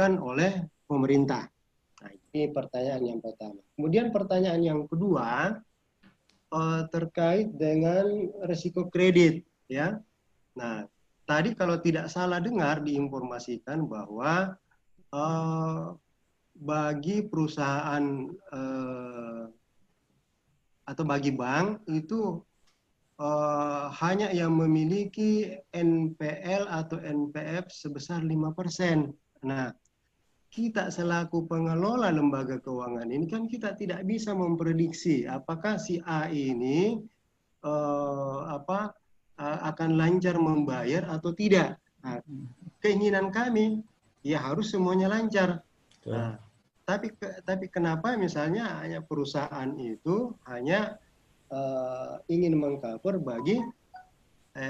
dilakukan oleh pemerintah. Nah, ini pertanyaan yang pertama. Kemudian pertanyaan yang kedua terkait dengan risiko kredit, ya. Nah, tadi kalau tidak salah dengar diinformasikan bahwa bagi perusahaan atau bagi bank itu hanya yang memiliki NPL atau NPF sebesar 5%. Nah, kita selaku pengelola lembaga keuangan ini kan kita tidak bisa memprediksi apakah si A ini akan lancar membayar atau tidak. Nah, keinginan kami ya harus semuanya lancar. Nah, tapi kenapa misalnya hanya perusahaan itu hanya ingin mengcover bagi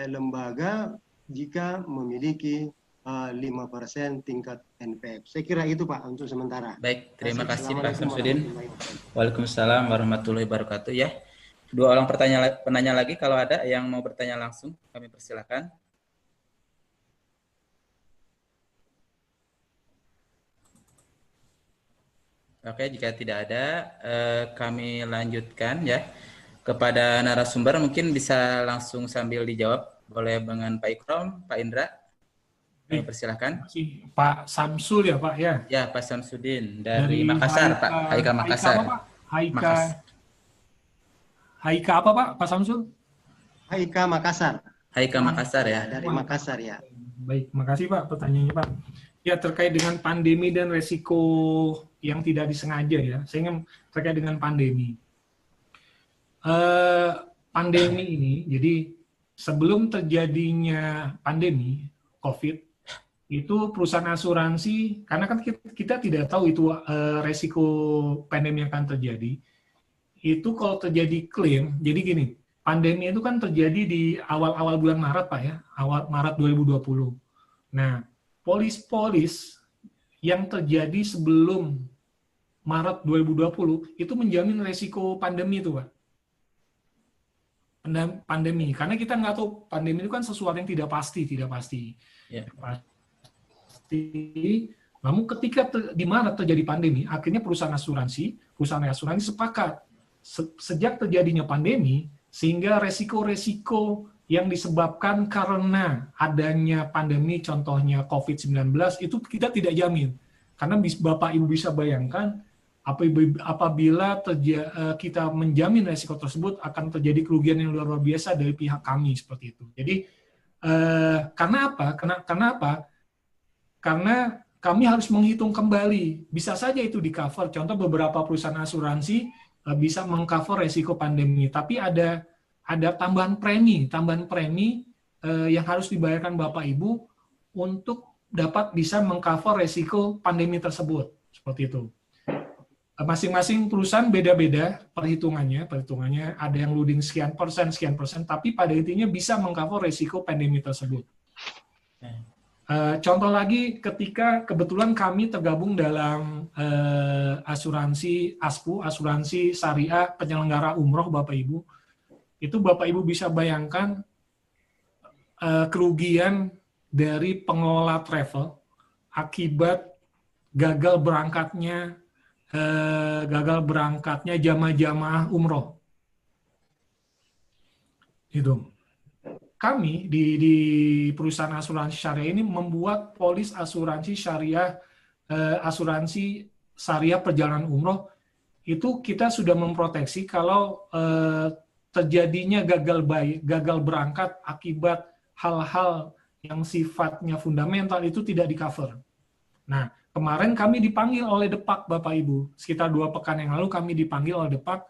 lembaga jika memiliki 5% tingkat NPF. Saya kira itu Pak untuk sementara. Baik, terima kasih Pak Samsudin. Waalaikumsalam warahmatullahi wabarakatuh ya. Dua orang penanya lagi, kalau ada yang mau bertanya langsung kami persilakan. Oke, jika tidak ada kami lanjutkan ya kepada narasumber, mungkin bisa langsung sambil dijawab boleh dengan Pak Ikram, Pak Indra. Kami persilahkan. Pak Samsul ya Pak ya? Ya, Pak Samsudin dari Makassar, Pak. Haika Makassar. Haika apa Pak? Pak Samsul? Haika Makassar. Haika Makassar ya. Dari Makassar ya. Baik, makasih Pak pertanyaannya Pak. Ya, terkait dengan pandemi dan resiko yang tidak disengaja ya. Saya ingin terkait dengan pandemi. Pandemi ini, jadi sebelum terjadinya pandemi COVID, itu perusahaan asuransi, karena kan kita tidak tahu itu resiko pandemi yang akan terjadi, itu kalau terjadi klaim, jadi gini, pandemi itu kan terjadi di awal-awal bulan Maret Pak ya, awal Maret 2020. Nah, polis-polis yang terjadi sebelum Maret 2020 itu menjamin resiko pandemi itu Pak. Pandemi, karena kita nggak tahu pandemi itu kan sesuatu yang tidak pasti. Yeah. Namun ketika di mana terjadi pandemi, akhirnya perusahaan asuransi sepakat sejak terjadinya pandemi, sehingga resiko-resiko yang disebabkan karena adanya pandemi, contohnya COVID-19, itu kita tidak jamin. Karena Bapak Ibu bisa bayangkan, apabila kita menjamin resiko tersebut, akan terjadi kerugian yang luar biasa dari pihak kami, seperti itu. Jadi, karena apa? Karena kami harus menghitung kembali. Bisa saja itu di-cover. Contoh beberapa perusahaan asuransi bisa meng-cover resiko pandemi. Tapi ada tambahan premi yang harus dibayarkan Bapak Ibu untuk dapat bisa meng-cover resiko pandemi tersebut. Seperti itu. Masing-masing perusahaan beda-beda perhitungannya ada yang loading sekian persen, tapi pada intinya bisa meng-cover resiko pandemi tersebut. Contoh lagi, ketika kebetulan kami tergabung dalam asuransi ASPU, asuransi syariah penyelenggara umroh Bapak Ibu, itu Bapak Ibu bisa bayangkan kerugian dari pengelola travel akibat gagal berangkatnya jamaah-jamaah umroh. Itu. Kami di perusahaan asuransi syariah ini membuat polis asuransi syariah perjalanan umroh. Itu kita sudah memproteksi kalau terjadinya gagal berangkat akibat hal-hal yang sifatnya fundamental itu tidak di-cover. Nah, kemarin kami dipanggil oleh Depak, Bapak Ibu. Sekitar 2 pekan yang lalu kami dipanggil oleh Depak.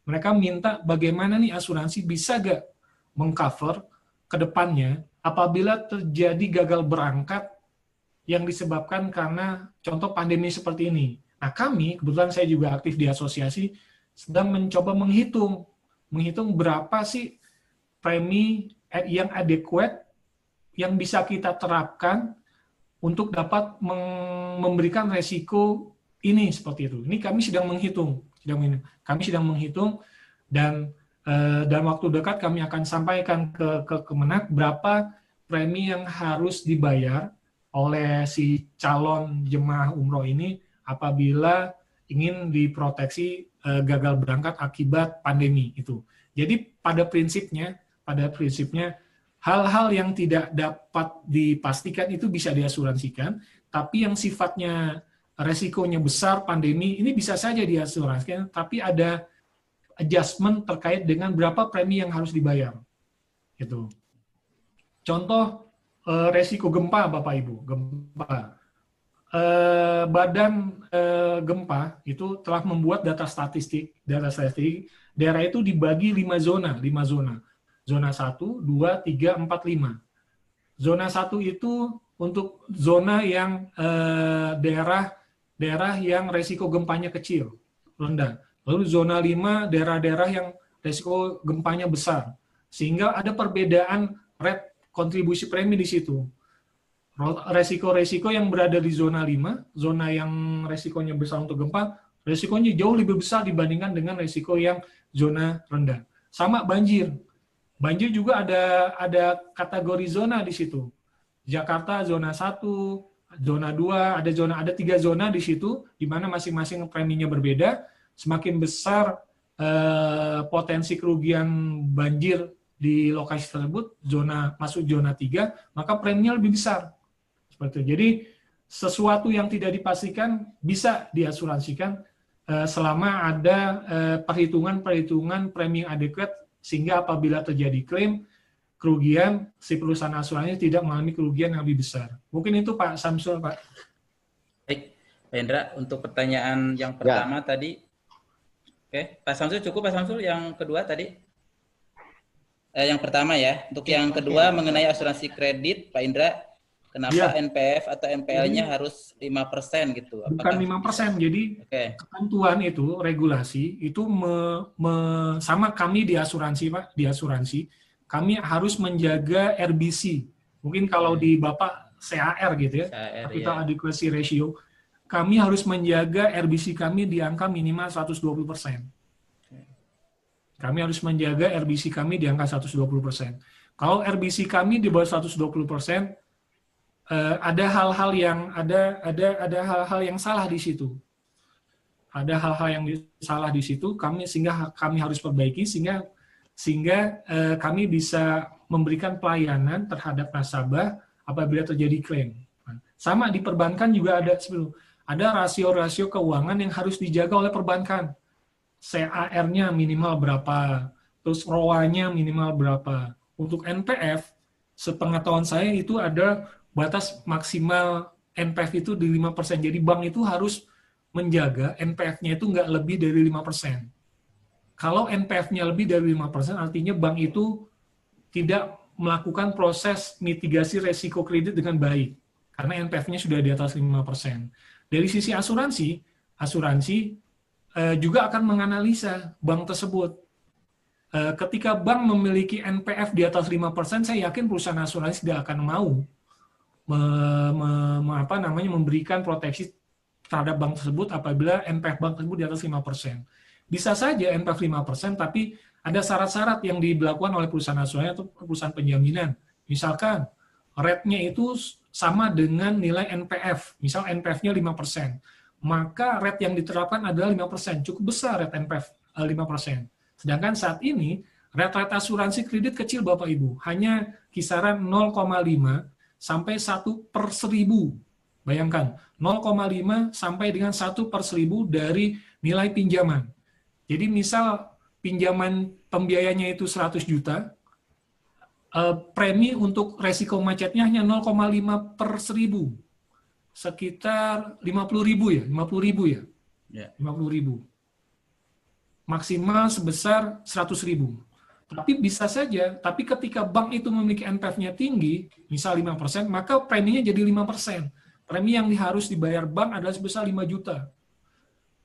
Mereka minta bagaimana nih asuransi bisa gak meng-cover ke depannya apabila terjadi gagal berangkat yang disebabkan karena contoh pandemi seperti ini. Nah, kami, kebetulan saya juga aktif di asosiasi, sedang mencoba menghitung berapa sih premi yang adequate yang bisa kita terapkan untuk dapat memberikan resiko ini seperti itu. Ini kami sedang menghitung. Dan dalam waktu dekat kami akan sampaikan ke Kemenak berapa premi yang harus dibayar oleh si calon jemaah umroh ini apabila ingin diproteksi gagal berangkat akibat pandemi itu. Jadi pada prinsipnya hal-hal yang tidak dapat dipastikan itu bisa diasuransikan, tapi yang sifatnya resikonya besar pandemi ini bisa saja diasuransikan, tapi ada adjustment terkait dengan berapa premi yang harus dibayar. Gitu. Contoh resiko gempa, Bapak Ibu, gempa. Badan gempa itu telah membuat data statistik daerah itu dibagi 5 zona. Zona 1, 2, 3, 4, 5. Zona 1 itu untuk zona yang daerah yang resiko gempanya kecil, rendah. Lalu zona 5 daerah-daerah yang resiko gempanya besar. Sehingga ada perbedaan rate kontribusi premi di situ. Resiko-resiko yang berada di zona 5, zona yang resikonya besar untuk gempa, resikonya jauh lebih besar dibandingkan dengan resiko yang zona rendah. Sama banjir. Banjir juga ada kategori zona di situ. Jakarta zona 1, zona 2, ada 3 zona di situ, di mana masing-masing preminya berbeda. Semakin besar potensi kerugian banjir di lokasi tersebut, masuk zona 3, maka preminya lebih besar. Seperti itu. Jadi sesuatu yang tidak dipastikan bisa diasuransikan selama ada perhitungan premi yang adekuat, sehingga apabila terjadi klaim kerugian, si perusahaan asuransi tidak mengalami kerugian yang lebih besar. Mungkin itu Pak Samsul, Pak. Baik, Pak Indra, untuk pertanyaan yang pertama tadi, oke, Pak Samsul cukup, Pak Samsul, yang kedua tadi? Yang pertama ya, untuk yang kedua mengenai asuransi kredit, Pak Indra, kenapa NPF atau NPL-nya harus 5% gitu? Bukan 5%, jadi ketentuan itu, regulasi, itu sama kami di asuransi, Pak, di asuransi, kami harus menjaga RBC. Mungkin kalau di Bapak CAR gitu ya, Capital Adequacy Ratio, kami harus menjaga RBC kami di angka minimal 120%. Kami harus menjaga RBC kami di angka 120%. Kalau RBC kami di bawah 120%, ada hal-hal yang salah di situ. Ada hal-hal yang salah di situ, sehingga kami harus perbaiki sehingga kami bisa memberikan pelayanan terhadap nasabah apabila terjadi klaim. Sama di perbankan juga ada rasio-rasio keuangan yang harus dijaga oleh perbankan. CAR-nya minimal berapa, terus ROA-nya minimal berapa. Untuk NPF, sepengetahuan saya itu ada batas maksimal NPF itu di 5%. Jadi bank itu harus menjaga NPF-nya itu nggak lebih dari 5%. Kalau NPF-nya lebih dari 5%, artinya bank itu tidak melakukan proses mitigasi resiko kredit dengan baik. Karena NPF-nya sudah di atas 5%. Dari sisi asuransi juga akan menganalisa bank tersebut. Ketika bank memiliki NPF di atas 5%, saya yakin perusahaan asuransi tidak akan mau memberikan proteksi terhadap bank tersebut apabila NPF bank tersebut di atas 5%. Bisa saja NPF 5%, tapi ada syarat-syarat yang dilakukan oleh perusahaan asuransi atau perusahaan penjaminan. Misalkan rate-nya itu sama dengan nilai NPF, misal NPF-nya 5%. Maka rate yang diterapkan adalah 5%, cukup besar rate NPF 5%. Sedangkan saat ini, rate asuransi kredit kecil Bapak Ibu, hanya kisaran 0,5 sampai 1/1000. Bayangkan, 0,5 sampai dengan 1/1000 dari nilai pinjaman. Jadi misal pinjaman pembiayanya itu 100 juta, premi untuk resiko macetnya hanya 0,5/1000. Sekitar 50.000 ya, 50.000 ya, 50.000. Maksimal sebesar 100.000. Tapi bisa saja, tapi ketika bank itu memiliki NPF-nya tinggi, misal 5%, maka preminya jadi 5%. Premi yang harus dibayar bank adalah sebesar 5 juta.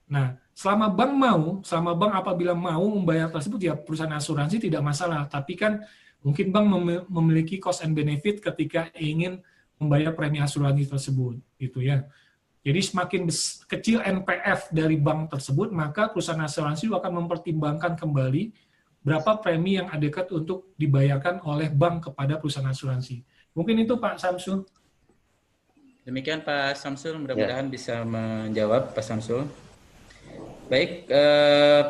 Nah, selama bank apabila mau membayar tersebut, ya perusahaan asuransi tidak masalah. Tapi kan mungkin bank memiliki cost and benefit ketika ingin membayar premi asuransi tersebut, gitu ya. Jadi semakin kecil NPF dari bank tersebut, maka perusahaan asuransi akan mempertimbangkan kembali berapa premi yang adekuat untuk dibayarkan oleh bank kepada perusahaan asuransi. Mungkin itu Pak Samsul. Demikian Pak Samsul, mudah-mudahan bisa menjawab Pak Samsul. Baik,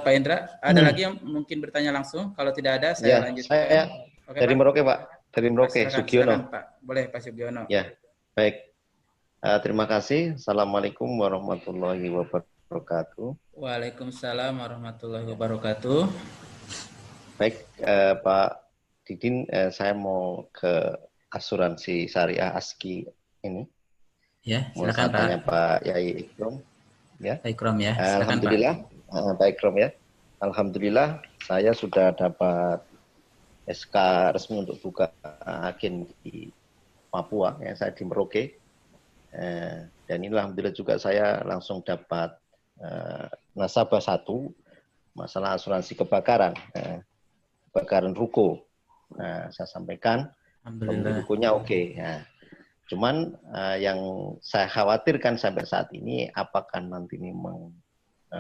Pak Indra, ada lagi yang mungkin bertanya langsung? Kalau tidak ada, saya lanjutkan. Saya Oke, dari Pak. Merauke, Pak. Dari Merauke, Sugiono. Silakan, Pak. Boleh, Pak Sugiono. Ya, baik. Terima kasih. Assalamualaikum warahmatullahi wabarakatuh. Waalaikumsalam warahmatullahi wabarakatuh. Baik, Pak Didin, saya mau ke asuransi syariah ASKI ini. Ya, Mau silakan Pak. tanya Pak Yai Ikrom. Ya. Pak Ikrom ya, silakan Alhamdulillah, Pak Ikrom ya. Alhamdulillah, saya sudah dapat SK resmi untuk buka agen di Papua, ya, saya di Merauke. Dan ini alhamdulillah juga saya langsung dapat nasabah 1 masalah asuransi kebakaran, kebakaran ruko. Saya sampaikan, rukonya oke. Nah, cuman yang saya khawatirkan sampai saat ini, apakah nanti memang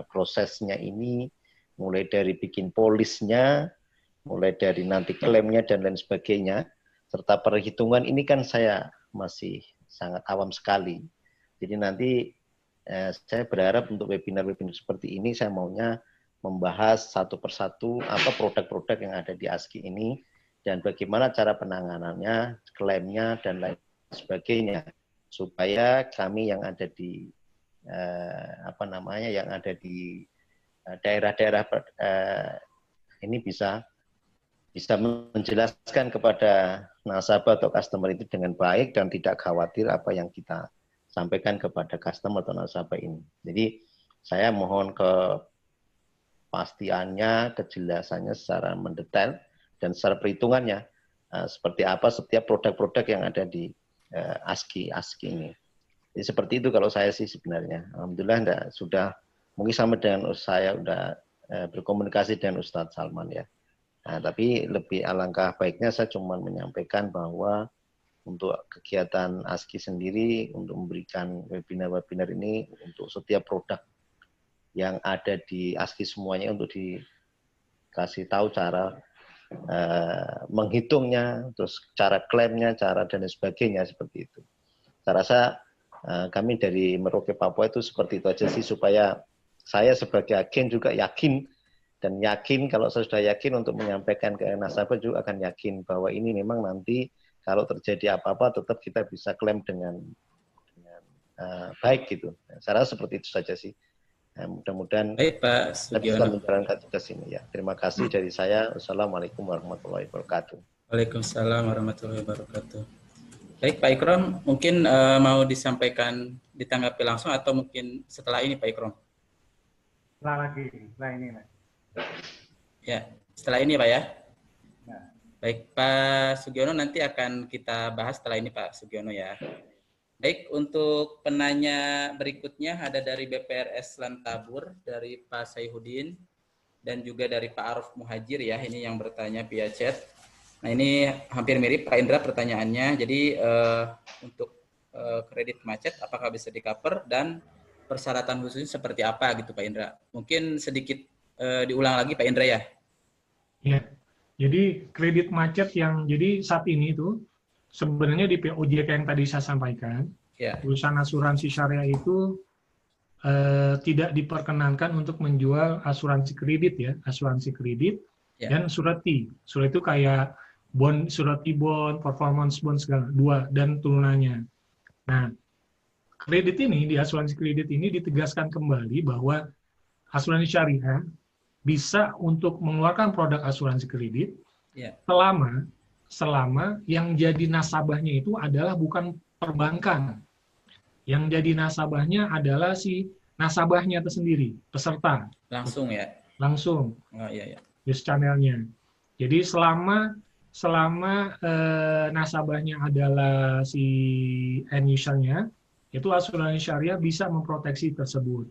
prosesnya ini mulai dari bikin polisnya, mulai dari nanti klaimnya dan lain sebagainya, serta perhitungan ini kan saya masih sangat awam sekali. Jadi nanti saya berharap untuk webinar-webinar seperti ini saya maunya membahas satu persatu apa produk-produk yang ada di ASKI ini dan bagaimana cara penanganannya, klaimnya dan lain sebagainya, supaya kami yang ada di yang ada di daerah-daerah ini bisa menjelaskan kepada nasabah atau customer itu dengan baik dan tidak khawatir apa yang kita sampaikan kepada customer atau nasabah ini. Jadi saya mohon kepastiannya, kejelasannya secara mendetail dan secara perhitungannya seperti apa setiap produk-produk yang ada di ASKI ini. Jadi seperti itu kalau saya sih sebenarnya. Alhamdulillah sudah mungkin sama dengan saya sudah berkomunikasi dengan Ustadz Salman ya. Nah, tapi lebih alangkah baiknya saya cuma menyampaikan bahwa untuk kegiatan ASKI sendiri untuk memberikan webinar-webinar ini untuk setiap produk yang ada di ASKI semuanya untuk dikasih tahu cara menghitungnya, terus cara klaimnya, cara dan sebagainya seperti itu. Saya rasa kami dari Merauke Papua itu seperti itu aja sih supaya saya sebagai agen juga yakin. Dan yakin, kalau saya sudah yakin untuk menyampaikan ke nasabah juga akan yakin bahwa ini memang nanti kalau terjadi apa-apa tetap kita bisa klaim dengan baik gitu. Saya rasa seperti itu saja sih. Mudah-mudahan Pak kita bisa menjalankan tugas ini ya. Terima kasih dari saya. Wassalamualaikum warahmatullahi wabarakatuh. Waalaikumsalam warahmatullahi wabarakatuh. Baik Pak Ikrom, mungkin mau disampaikan, ditanggapi langsung atau mungkin setelah ini Pak Ikrom? Setelah ini. Ya, setelah ini Pak ya. Nah. Baik Pak Sugiono nanti akan kita bahas setelah ini Pak Sugiono ya. Baik, untuk penanya berikutnya ada dari BPRS Lantabur, dari Pak Sayhudin, dan juga dari Pak Aruf Muhajir ya, ini yang bertanya via chat. Nah ini hampir mirip Pak Indra pertanyaannya, jadi untuk kredit macet apakah bisa di-cover dan persyaratan khususnya seperti apa gitu Pak Indra. Mungkin sedikit diulang lagi Pak Indra ya. Ya, jadi kredit macet yang jadi saat ini itu sebenarnya di POJK yang tadi saya sampaikan, perusahaan asuransi syariah itu tidak diperkenankan untuk menjual asuransi kredit ya, asuransi kredit dan surety. Surety itu kayak bond, surety bond, performance bond segala dua dan turunannya. Nah, kredit ini di asuransi kredit ini ditegaskan kembali bahwa asuransi syariah bisa untuk mengeluarkan produk asuransi kredit selama yang jadi nasabahnya itu adalah bukan perbankan. Yang jadi nasabahnya adalah si nasabahnya tersendiri, peserta. Langsung ya? Langsung. Oh, iya. Use channel-nya. Jadi selama nasabahnya adalah si end user-nya, itu asuransi syariah bisa memproteksi tersebut.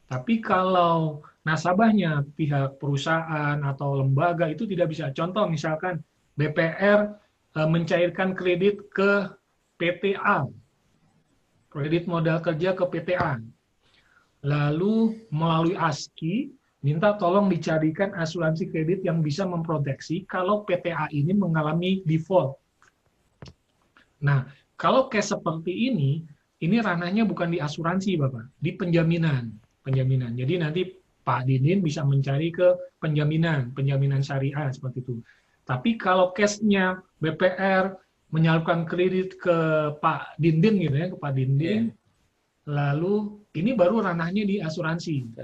Tapi kalau nasabahnya pihak perusahaan atau lembaga itu tidak bisa. Contoh misalkan BPR mencairkan kredit ke PTA, kredit modal kerja ke PTA. Lalu melalui ASKI minta tolong dicarikan asuransi kredit yang bisa memproteksi kalau PTA ini mengalami default. Nah, kalau case seperti ini ini ranahnya bukan di asuransi, Bapak, di penjaminan. Penjaminan. Jadi nanti Pak Didin bisa mencari ke penjaminan syariah seperti itu. Tapi kalau case-nya BPR menyalurkan kredit ke Pak Dindin gitu ya, ke Pak Dindin, lalu ini baru ranahnya di asuransi.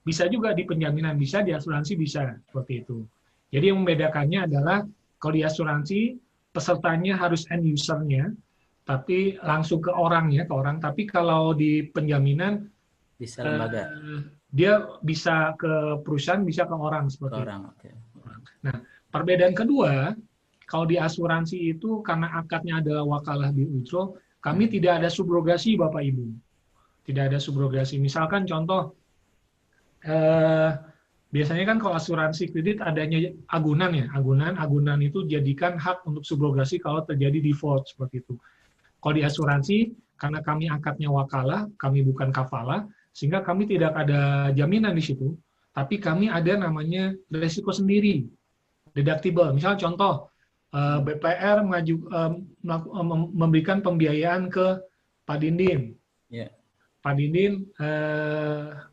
Bisa juga di penjaminan, bisa di asuransi, bisa seperti itu. Jadi yang membedakannya adalah kalau di asuransi pesertanya harus end user-nya, tapi langsung ke orang ya, ke orang. Tapi kalau di penjaminan bisa lembaga. Dia bisa ke perusahaan, bisa ke orang seperti ke orang. itu. Nah, perbedaan kedua, kalau di asuransi itu karena akadnya adalah wakalah bil ujro, kami tidak ada subrogasi Bapak Ibu. Tidak ada subrogasi. Misalkan contoh, biasanya kan kalau asuransi kredit adanya agunan ya, agunan itu jadikan hak untuk subrogasi kalau terjadi default seperti itu. Kalau di asuransi, karena kami akadnya wakalah, kami bukan kafalah, sehingga kami tidak ada jaminan di situ, tapi kami ada namanya resiko sendiri, deductible. Misal contoh, BPR memberikan pembiayaan ke Pak Dindin. Yeah. Pak Dindin,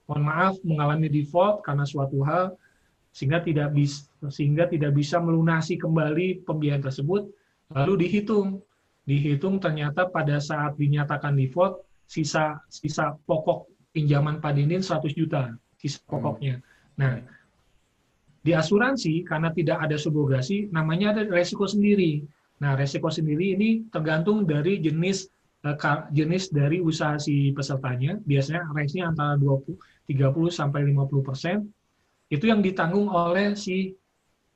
mohon maaf, mengalami default karena suatu hal, sehingga tidak bisa melunasi kembali pembiayaan tersebut, lalu dihitung ternyata pada saat dinyatakan default, sisa pokok pinjaman Pak Dindin 100 juta, sisa pokoknya. Nah, di asuransi, karena tidak ada subrogasi, namanya ada resiko sendiri. Nah, resiko sendiri ini tergantung dari jenis dari usaha si pesertanya, biasanya range-nya antara 30-50%, itu yang ditanggung oleh si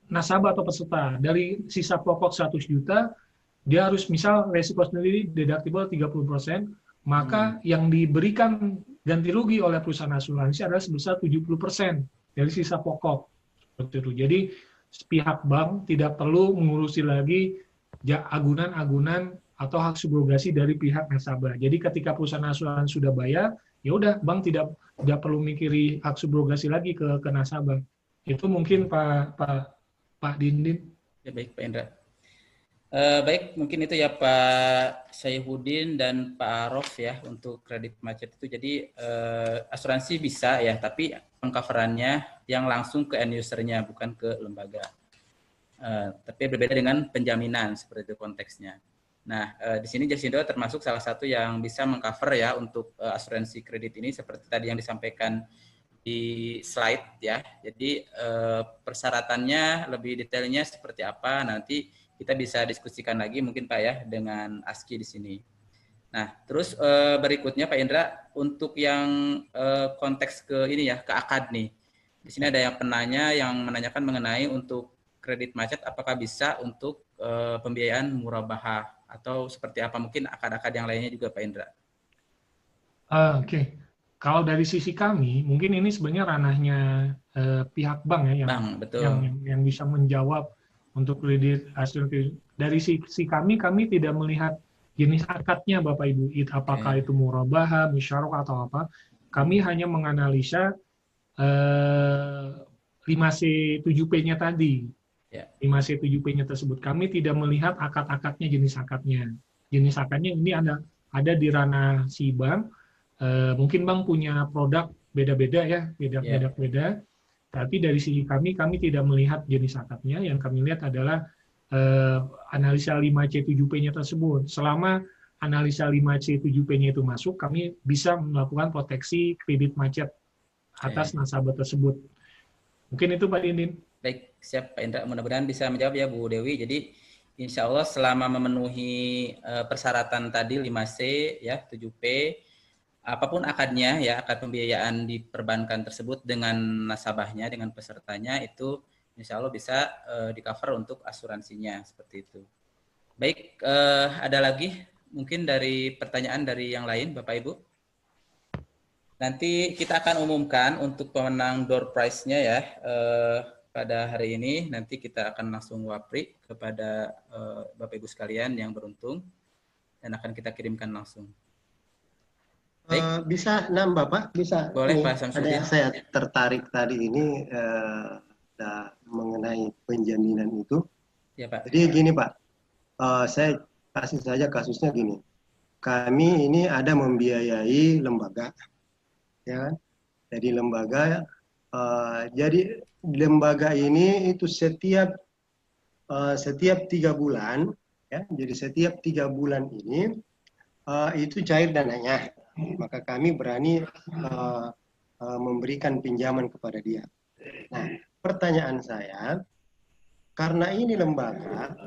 nasabah atau peserta. Dari sisa pokok 100 juta, dia harus misal resiko sendiri deductible 30%, maka yang diberikan ganti rugi oleh perusahaan asuransi adalah sebesar 70% dari sisa pokok. Seperti itu. Jadi pihak bank tidak perlu mengurusi lagi agunan-agunan atau hak subrogasi dari pihak nasabah. Jadi ketika perusahaan asuransi sudah bayar, ya udah bank tidak perlu mikiri hak subrogasi lagi ke nasabah. Itu mungkin Pak Dindin. Ya, baik Pak Indra. Baik, mungkin itu ya Pak Syaihuddin dan Pak Arof ya untuk kredit macet itu. Jadi asuransi bisa ya, tapi pengcoverannya yang langsung ke end user-nya, bukan ke lembaga. Tapi berbeda dengan penjaminan seperti itu konteksnya. Nah, di sini Jasindo termasuk salah satu yang bisa mengcover ya untuk asuransi kredit ini seperti tadi yang disampaikan di slide ya. Jadi persyaratannya lebih detailnya seperti apa nanti kita bisa diskusikan lagi mungkin Pak ya dengan ASKI di sini. Nah, terus berikutnya Pak Indra untuk yang konteks ke ini ya, ke akad nih. Di sini ada yang penanya yang menanyakan mengenai untuk kredit macet apakah bisa untuk pembiayaan murabahah atau seperti apa, mungkin akad-akad yang lainnya juga Pak Indra. Oke. Kalau dari sisi kami, mungkin ini sebenarnya ranahnya pihak bank ya yang bisa menjawab untuk kredit asuransi. Dari sisi kami tidak melihat jenis akadnya Bapak Ibu, apakah itu murabahah, musyarakah atau apa. Kami hanya menganalisa 5C7P-nya tadi. 5C7P-nya tersebut. Kami tidak melihat akad-akadnya, jenis akadnya. Jenis akadnya ini ada di ranah si bank. Mungkin bank punya produk beda-beda ya, beda-beda. Tapi dari sisi kami tidak melihat jenis akadnya. Yang kami lihat adalah analisa 5C7P-nya tersebut. Selama analisa 5C7P-nya itu masuk, kami bisa melakukan proteksi kredit macet atas nasabah tersebut. Mungkin itu Pak Dindin. Baik, siap Pak Indra. Mudah-mudahan bisa menjawab ya Bu Dewi. Jadi insya Allah selama memenuhi persyaratan tadi 5C, ya 7P, apapun akadnya ya, akad pembiayaan di perbankan tersebut dengan nasabahnya, dengan pesertanya itu insya Allah bisa di-cover untuk asuransinya seperti itu. Baik, ada lagi mungkin dari pertanyaan dari yang lain Bapak Ibu? Nanti kita akan umumkan untuk pemenang door prize-nya ya pada hari ini. Nanti kita akan langsung wapri kepada Bapak Ibu sekalian yang beruntung dan akan kita kirimkan langsung. Bisa Bapak, bisa. Boleh Pak Samsudin. Ada saya tertarik tadi ini mengenai penjaminan itu. Ya Pak. Jadi gini Pak, saya kasih saja kasusnya gini. kami ini ada membiayai lembaga, ya kan? Jadi lembaga ini itu setiap 3 bulan, ya. Jadi setiap 3 bulan ini itu cair dananya, maka kami berani memberikan pinjaman kepada dia. Nah, pertanyaan saya, karena ini lembaga,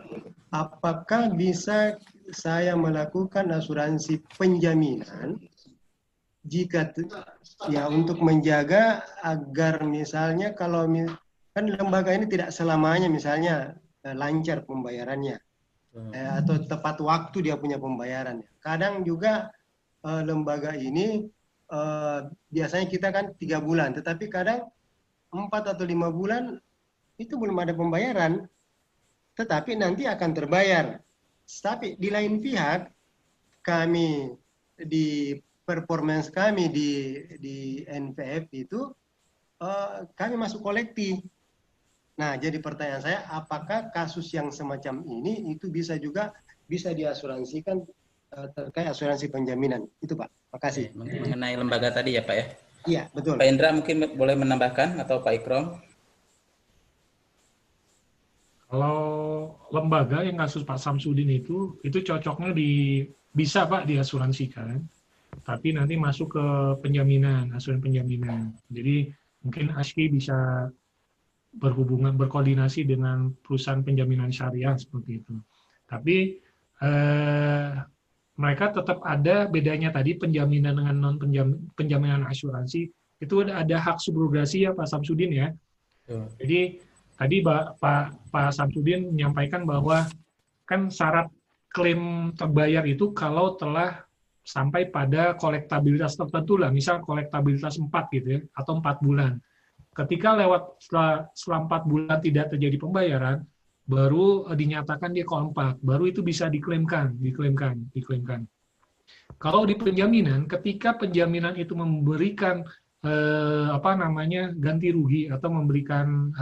apakah bisa saya melakukan asuransi penjaminan jika ya untuk menjaga agar misalnya kalau kan lembaga ini tidak selamanya misalnya lancar pembayarannya atau tepat waktu dia punya pembayaran. Kadang juga lembaga ini biasanya kita kan 3 bulan, tetapi kadang 4 atau 5 bulan itu belum ada pembayaran, tetapi nanti akan terbayar. Tapi di lain pihak, kami di performance kami di NPF itu kami masuk kolektif. Nah, jadi pertanyaan saya, apakah kasus yang semacam ini itu bisa diasuransikan terkait asuransi penjaminan? Itu Pak, makasih. Mengenai lembaga tadi ya Pak ya? Iya, betul. Pak Indra mungkin boleh menambahkan atau Pak Ikrom? Kalau lembaga yang kasus Pak Samsudin itu cocoknya bisa Pak diasuransikan, tapi nanti masuk ke penjaminan, asuransi penjaminan. Jadi mungkin ASKI bisa berkoordinasi dengan perusahaan penjaminan syariah seperti itu. Tapi mereka tetap ada bedanya tadi penjaminan dengan non penjaminan asuransi itu ada hak subrogasi ya Pak Samsudin ya. Jadi tadi Pak Samsudin menyampaikan bahwa kan syarat klaim terbayar itu kalau telah sampai pada kolektabilitas tertentu lah, misal kolektabilitas 4 gitu ya, atau 4 bulan. Ketika setelah 4 bulan tidak terjadi pembayaran, baru dinyatakan dia kompak, baru itu bisa diklaimkan. Kalau di penjaminan, ketika penjaminan itu memberikan ganti rugi atau memberikan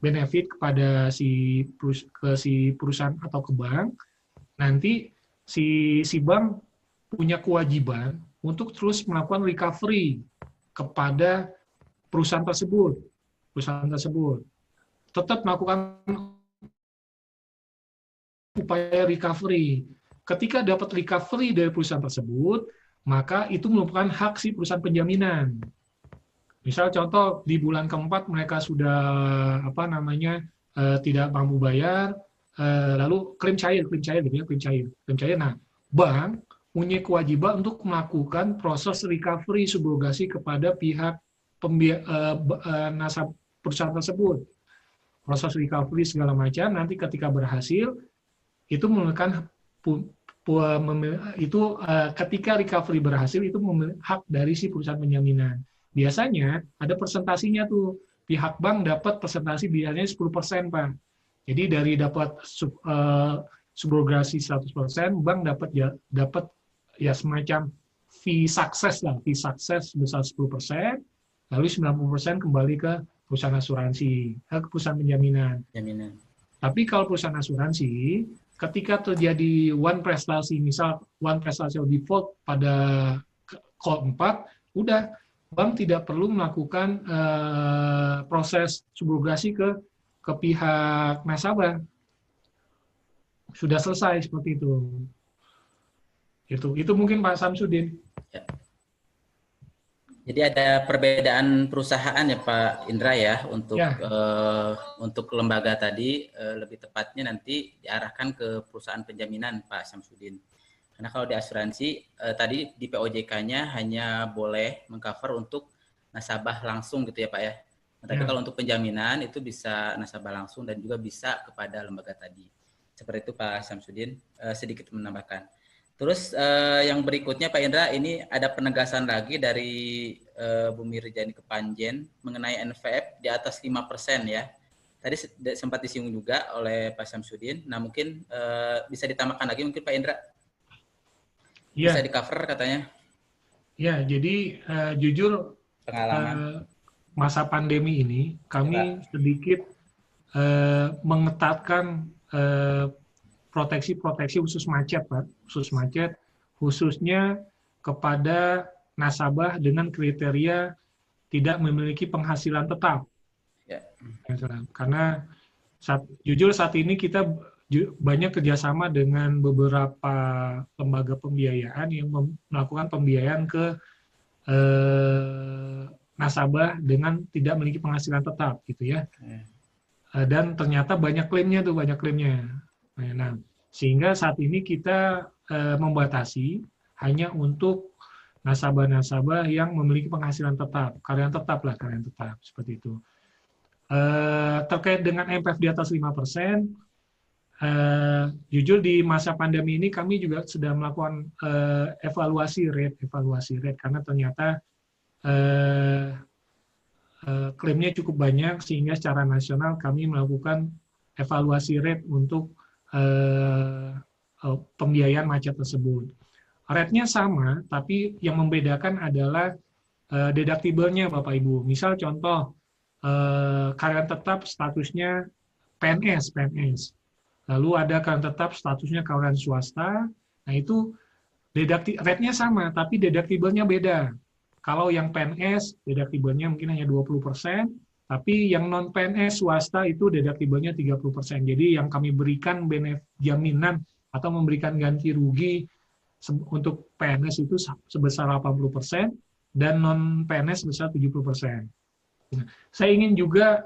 benefit kepada si perusahaan atau ke bank, nanti si bank punya kewajiban untuk terus melakukan recovery kepada perusahaan tersebut. Tetap melakukan upaya recovery. Ketika dapat recovery dari perusahaan tersebut, maka itu merupakan hak si perusahaan penjaminan. Misal contoh di bulan keempat mereka sudah tidak mampu bayar, lalu klaim cair. Nah, bank punya kewajiban untuk melakukan proses recovery subrogasi kepada pihak nasabah perusahaan tersebut. Proses recovery segala macam, nanti ketika berhasil itu menggunakan ketika recovery berhasil itu hak dari si perusahaan penjaminan. Biasanya ada persentasinya tuh, pihak bank dapat persentasi biasanya 10% Pak. Jadi dari dapat subrogasi 100%, bank dapat ya semacam fee sukses sebesar 10%, lalu 90% kembali ke perusahaan asuransi, ke perusahaan penjaminan. Tapi kalau perusahaan asuransi, ketika terjadi misal one prestasi default pada call 4, udah bank tidak perlu melakukan proses subrogasi ke pihak nasabah. Sudah selesai seperti itu. Itu mungkin Pak Samsudin. Ya. Jadi ada perbedaan perusahaan ya Pak Indra ya untuk lembaga tadi lebih tepatnya nanti diarahkan ke perusahaan penjaminan Pak Samsudin. Karena kalau di asuransi tadi di POJK-nya hanya boleh mengcover untuk nasabah langsung gitu ya Pak ya. Nah, tapi kalau untuk penjaminan itu bisa nasabah langsung dan juga bisa kepada lembaga tadi. Seperti itu Pak Samsudin, sedikit menambahkan. Terus yang berikutnya Pak Indra, ini ada penegasan lagi dari Bu Mirjani Kepanjen mengenai NPF di atas 5% ya. Tadi sempat disinggung juga oleh Pak Samsudin. Nah mungkin bisa ditambahkan lagi mungkin Pak Indra. Bisa di cover katanya. Ya, jadi jujur pengalaman masa pandemi ini kami sedikit mengetatkan proteksi khusus macet, Pak. Khusus macet khususnya kepada nasabah dengan kriteria tidak memiliki penghasilan tetap. Ya. Karena jujur saat ini kita banyak kerjasama dengan beberapa lembaga pembiayaan yang melakukan pembiayaan ke nasabah dengan tidak memiliki penghasilan tetap, gitu ya. Dan ternyata banyak klaimnya. Nah, sehingga saat ini kita membatasi hanya untuk nasabah-nasabah yang memiliki penghasilan tetap, karyawan tetap seperti itu. Terkait dengan MPF di atas 5%, jujur di masa pandemi ini kami juga sudah melakukan evaluasi rate karena ternyata klaimnya cukup banyak sehingga secara nasional kami melakukan evaluasi rate untuk pembiayaan macet tersebut. Rate-nya sama, tapi yang membedakan adalah deductible-nya Bapak Ibu. Misal contoh, karyawan tetap statusnya PNS. Lalu ada karyawan tetap statusnya karyawan swasta. Nah itu rate-nya sama, tapi deductible-nya beda. Kalau yang PNS, deductible-nya mungkin hanya 20%, tapi yang non-PNS swasta itu deductible-nya 30%. Jadi yang kami berikan jaminan atau memberikan ganti rugi untuk PNS itu sebesar 80%, dan non-PNS sebesar 70%. Saya ingin juga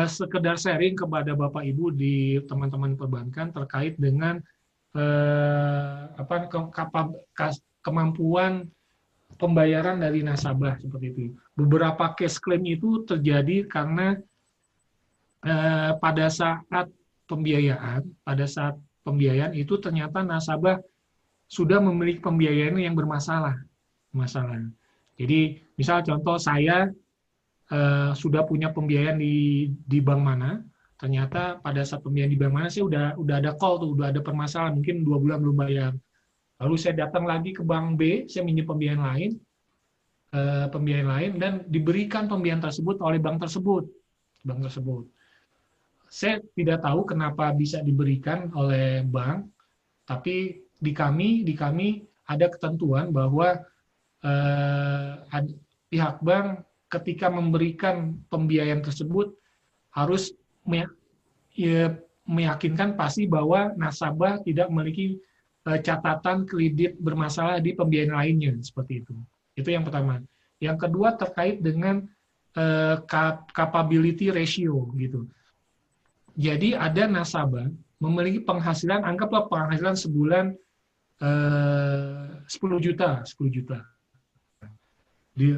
sekedar sharing kepada Bapak Ibu di teman-teman perbankan terkait dengan kemampuan pembayaran dari nasabah seperti itu. Beberapa case claim itu terjadi karena pada saat pembiayaan itu ternyata nasabah sudah memiliki pembiayaan yang bermasalah. Jadi misal contoh saya sudah punya pembiayaan di bank mana, ternyata pada saat pembiayaan di bank mana saya udah ada call tuh, udah ada permasalahan, mungkin 2 bulan belum bayar. Lalu saya datang lagi ke bank B, saya minjem pembiayaan lain dan diberikan pembiayaan tersebut oleh bank tersebut. Saya tidak tahu kenapa bisa diberikan oleh bank, tapi di kami ada ketentuan bahwa pihak bank ketika memberikan pembiayaan tersebut harus meyakinkan pasti bahwa nasabah tidak memiliki catatan kredit bermasalah di pembiayaan lainnya, seperti itu. Itu yang pertama. Yang kedua terkait dengan capability ratio gitu. Jadi ada nasabah memiliki penghasilan, anggaplah penghasilan sebulan 10 juta. Dia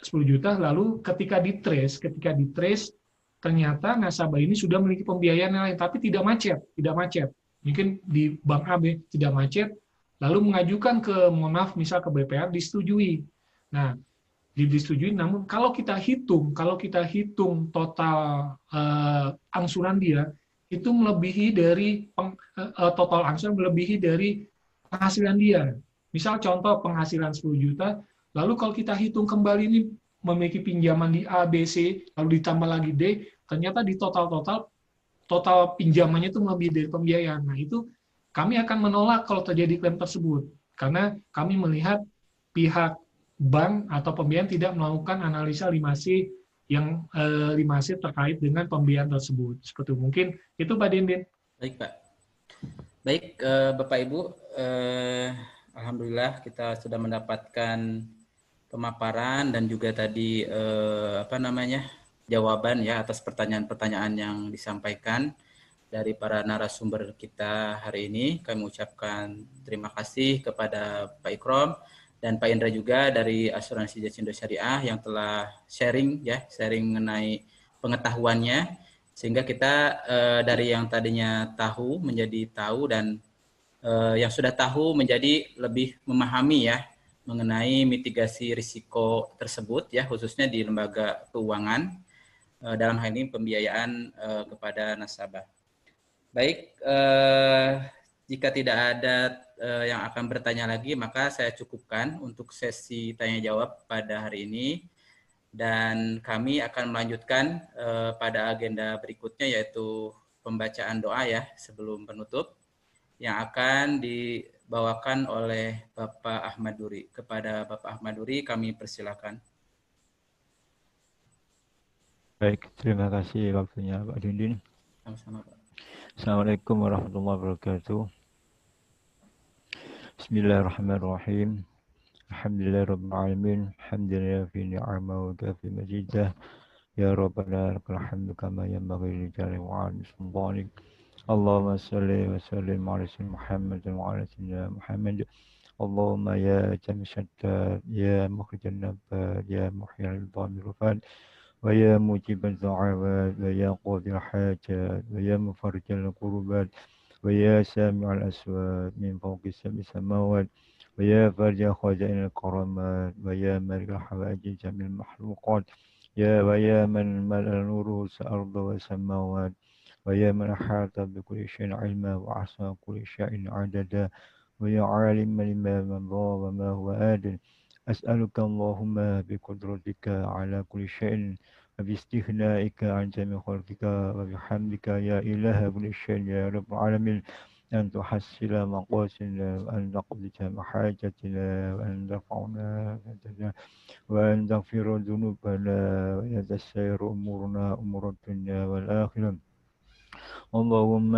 10 juta, lalu ketika di trace ternyata nasabah ini sudah memiliki pembiayaan yang lain, tapi tidak macet. Mungkin di bank AB tidak macet, lalu mengajukan misal ke BPR, disetujui. Nah, disetujui, namun kalau kita hitung total angsuran dia, itu melebihi dari total angsuran melebihi dari penghasilan dia. Misal contoh penghasilan 10 juta, lalu kalau kita hitung kembali ini memiliki pinjaman di A, B, C, lalu ditambah lagi D, ternyata di total pinjamannya itu melebihi dari pembiayaan. Nah, itu kami akan menolak kalau terjadi klaim tersebut. Karena kami melihat pihak bank atau pembiayaan tidak melakukan analisa 5C terkait dengan pembiayaan tersebut. Seperti mungkin itu Pak Dindin. Baik Pak. Baik Bapak Ibu, alhamdulillah kita sudah mendapatkan pemaparan dan juga tadi jawaban ya atas pertanyaan-pertanyaan yang disampaikan dari para narasumber kita hari ini. Kami ucapkan terima kasih kepada Pak Ikrom dan Pak Indra juga dari Asuransi Jasindo Syariah yang telah sharing mengenai pengetahuannya, sehingga kita dari yang tadinya tahu menjadi tahu, dan yang sudah tahu menjadi lebih memahami ya mengenai mitigasi risiko tersebut ya, khususnya di lembaga keuangan dalam hal ini pembiayaan kepada nasabah. Baik, jika tidak ada yang akan bertanya lagi, maka saya cukupkan untuk sesi tanya jawab pada hari ini, dan kami akan melanjutkan pada agenda berikutnya, yaitu pembacaan doa ya sebelum penutup. yang akan dibawakan oleh Bapak Ahmad Duri. Kepada Bapak Ahmad Duri kami persilakan. Baik, terima kasih waktunya Pak Dindin. Sama-sama, Pak. Assalamualaikum warahmatullahi wabarakatuh. Bismillahirrahmanirrahim. Alhamdulillahirabbil alamin. Hamdalillah fi ni'amahu wa kafi majidah. Ya Rabbana lakal hamdu kama yanbaghi li jalali wa 'azimi sultanik. Allahumma shalli wa sallim ala sayyidina Muhammad wa ala sayyidina Muhammad. Allahumma ya jami' syattat, ya mukhrijan nabat, ya muhyil dhamir rufat. ويا مجيب الدعوات ويا قاضي الحاجات ويا مفرج الكربات ويا سامع الأصوات من فوق السبع سماوات ويا فرج خزائن الكرامات ويا مالك الحوائج جميع المخلوقات ويا من ملأ نوره الأرض والسماوات ويا من أحاط بكل شيء علما وأحصى كل شيء عددا ويا عالم لما مضى وما هو آدم أسألك اللهم بقدرتك على كل شيء وباستغنائك عن جميع خلقك وبحمدك يا إله كل شيء يا رب العالمين أن تحصل مقاصدنا وأن تقضي حاجتنا وأن ترفعنا وأن تغفر ذنوبنا ويتسير أمورنا أمور الدنيا والآخرة اللهم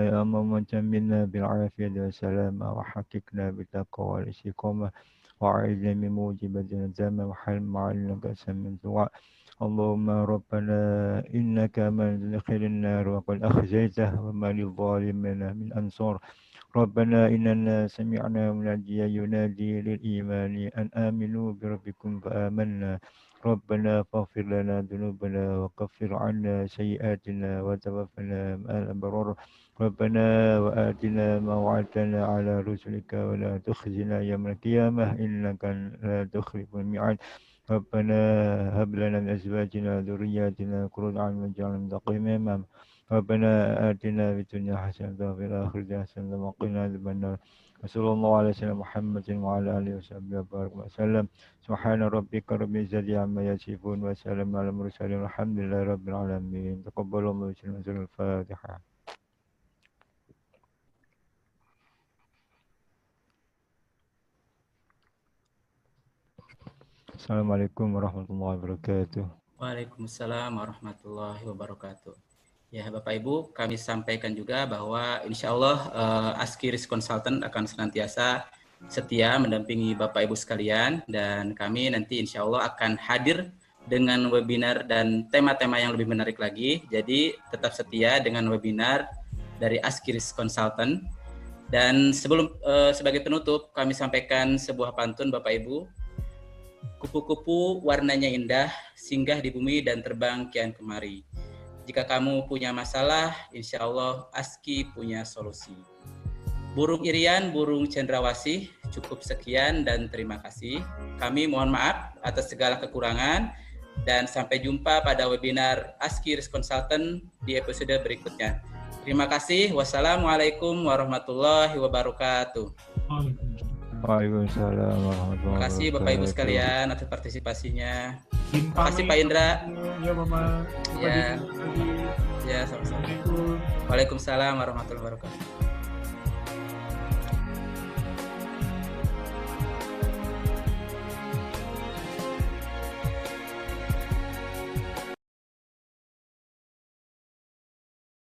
يا من تمنا بالعافية والسلامة وحققنا بالتقوى والاستقامة وأعذنا من موجبات الندامة وحلم علينا كأسا من دعاء اللهم ربنا إنك من تدخل النار وقد أخزيته وما للظالمين من أنصار ربنا إننا سمعنا مناديا ينادي للإيمان أن آمنوا بربكم فآمنا ربنا فاغفر لنا ذنوبنا وكفر عنا سيئاتنا وتوفنا مع الأبرار ربنا وآتنا ما وعدتنا على رسلك ولا تخزنا يوم القيامة إنك لا تخلف الميعاد ربنا هب لنا من أزواجنا وذرياتنا قرة أعين واجعلنا متقين إماما ربنا آتنا في الدنيا حسنة وفي الآخرة حسنة وقنا عذاب النار وصلى الله على سيدنا محمد وعلى آله وصحبه وبارك وسلم سبحان ربك رب العزة عما يصفون وسلام على المرسلين والحمد لله رب العالمين تقبل الله منا الفاتحة. Assalamualaikum warahmatullahi wabarakatuh. Waalaikumsalam warahmatullahi wabarakatuh. Ya, Bapak Ibu, kami sampaikan juga bahwa insya Allah ASKI Risk Consultant akan senantiasa setia mendampingi Bapak Ibu sekalian, dan kami nanti insya Allah akan hadir dengan webinar dan tema-tema yang lebih menarik lagi. Jadi tetap setia dengan webinar dari ASKI Risk Consultant. Dan sebelum sebagai penutup kami sampaikan sebuah pantun Bapak Ibu. Kupu-kupu warnanya indah, singgah di bumi dan terbang kian kemari. Jika kamu punya masalah, insya Allah ASKI punya solusi. Burung irian, burung cendrawasih, cukup sekian dan terima kasih. Kami mohon maaf atas segala kekurangan dan sampai jumpa pada webinar ASKI Risk Consultant di episode berikutnya. Terima kasih. Wassalamualaikum warahmatullahi wabarakatuh. Waalaikumsalam warahmatullahi Terima kasih Bapak Ibu sekalian atas partisipasinya. Terima kasih Pak Indra. Ya Bapak. Ya, sama-sama. Waalaikumsalam warahmatullahi wabarakatuh.